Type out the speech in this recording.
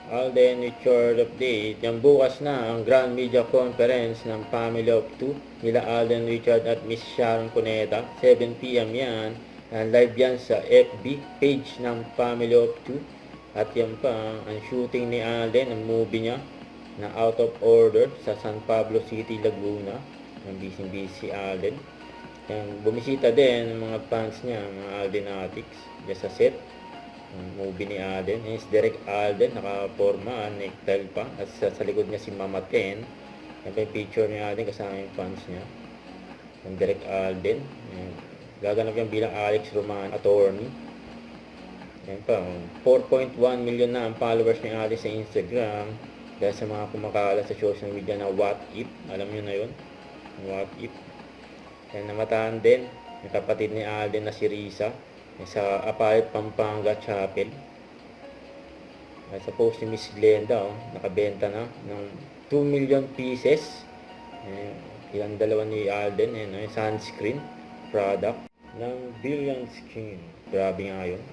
Alden with short update. Yung bukas na ang Grand Media Conference ng Family of Two nila Alden Richard at Miss Sharon Cuneta. 7 PM yan. Live yan sa FB page ng Family of Two. At yan pa, ang shooting ni Alden, ang movie niya na Out of Order sa San Pablo City, Laguna. Ang busy Alden. Yan, bumisita din ng mga fans niya, mga Aldenatics, dyan sa set. Ang movie ni Alden is Derek Alden, nakaporma, necktie pa, at sa likod niya si Mama Ten. Yan pa yung picture ni Alden kasama yung fans niya, yung Derek Alden. Yan. Gaganap yan bilang Alex Roman attorney. Yan pa, 4.1 million na ang followers ni Alden sa Instagram dahil sa mga kumakalat sa social media na what if, alam nyo na yun, what if. Yan, namataan din yung kapatid ni Alden na si Risa sa Apalit, Pampanga Chapel. At sa post ni Miss Glenda, nakabenta na ng 2 million pieces. Ilang dalawa ni Alden, sunscreen product ng Billion Skin. Grabe nga yun.